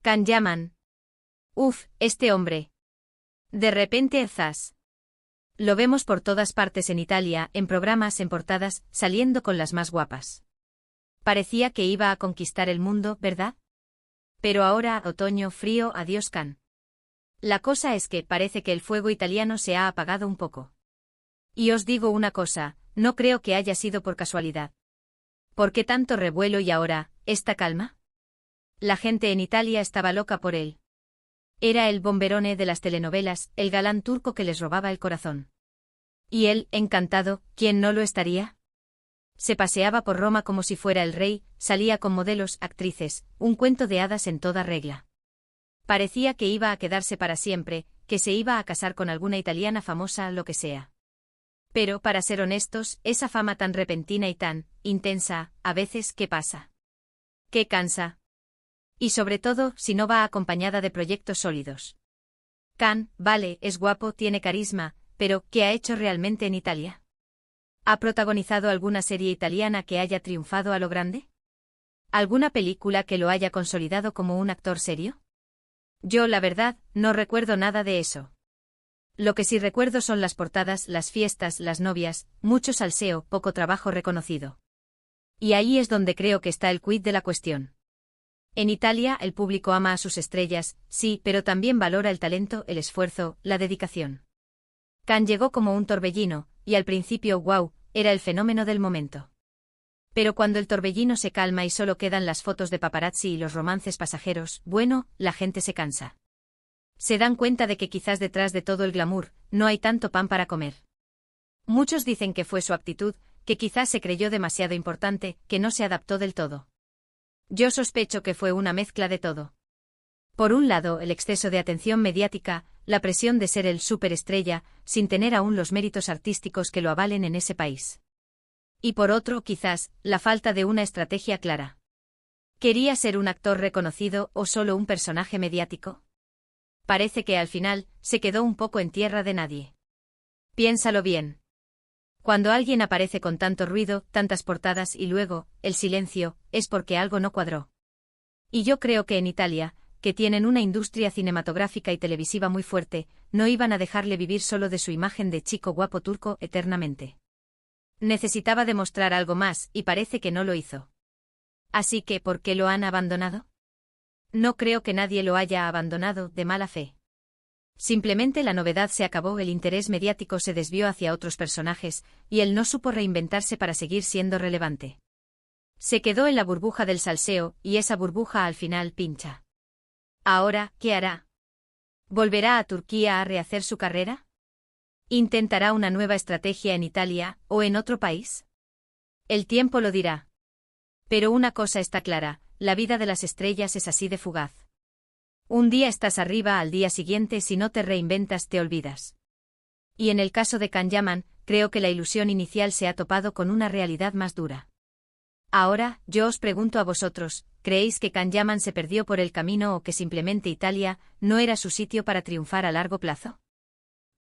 Can Yaman. Uf, este hombre. De repente zas. Lo vemos por todas partes en Italia, en programas, en portadas, saliendo con las más guapas. Parecía que iba a conquistar el mundo, ¿verdad? Pero ahora, otoño, frío, adiós Can. La cosa es que parece que el fuego italiano se ha apagado un poco. Y os digo una cosa, no creo que haya sido por casualidad. ¿Por qué tanto revuelo y ahora, esta calma? La gente en Italia estaba loca por él. Era el bomberone de las telenovelas, el galán turco que les robaba el corazón. Y él, encantado, ¿quién no lo estaría? Se paseaba por Roma como si fuera el rey, salía con modelos, actrices, un cuento de hadas en toda regla. Parecía que iba a quedarse para siempre, que se iba a casar con alguna italiana famosa, lo que sea. Pero, para ser honestos, esa fama tan repentina y tan intensa, a veces, ¿qué pasa? ¿Qué cansa? Y sobre todo, si no va acompañada de proyectos sólidos. Can, vale, es guapo, tiene carisma, pero ¿qué ha hecho realmente en Italia? ¿Ha protagonizado alguna serie italiana que haya triunfado a lo grande? ¿Alguna película que lo haya consolidado como un actor serio? Yo, la verdad, no recuerdo nada de eso. Lo que sí recuerdo son las portadas, las fiestas, las novias, mucho salseo, poco trabajo reconocido. Y ahí es donde creo que está el quid de la cuestión. En Italia el público ama a sus estrellas, sí, pero también valora el talento, el esfuerzo, la dedicación. Can llegó como un torbellino, y al principio, wow, era el fenómeno del momento. Pero cuando el torbellino se calma y solo quedan las fotos de paparazzi y los romances pasajeros, bueno, la gente se cansa. Se dan cuenta de que quizás detrás de todo el glamour, no hay tanto pan para comer. Muchos dicen que fue su actitud, que quizás se creyó demasiado importante, que no se adaptó del todo. Yo sospecho que fue una mezcla de todo. Por un lado, el exceso de atención mediática, la presión de ser el superestrella, sin tener aún los méritos artísticos que lo avalen en ese país. Y por otro, quizás, la falta de una estrategia clara. ¿Quería ser un actor reconocido o solo un personaje mediático? Parece que al final, se quedó un poco en tierra de nadie. Piénsalo bien. Cuando alguien aparece con tanto ruido, tantas portadas y luego, el silencio, es porque algo no cuadró. Y yo creo que en Italia, que tienen una industria cinematográfica y televisiva muy fuerte, no iban a dejarle vivir solo de su imagen de chico guapo turco eternamente. Necesitaba demostrar algo más, y parece que no lo hizo. Así que, ¿por qué lo han abandonado? No creo que nadie lo haya abandonado de mala fe. Simplemente la novedad se acabó, el interés mediático se desvió hacia otros personajes, y él no supo reinventarse para seguir siendo relevante. Se quedó en la burbuja del salseo, y esa burbuja al final pincha. Ahora, ¿qué hará? ¿Volverá a Turquía a rehacer su carrera? ¿Intentará una nueva estrategia en Italia, o en otro país? El tiempo lo dirá. Pero una cosa está clara, la vida de las estrellas es así de fugaz. Un día estás arriba, al día siguiente si no te reinventas te olvidas. Y en el caso de Can Yaman, creo que la ilusión inicial se ha topado con una realidad más dura. Ahora, yo os pregunto a vosotros, ¿creéis que Can Yaman se perdió por el camino o que simplemente Italia no era su sitio para triunfar a largo plazo?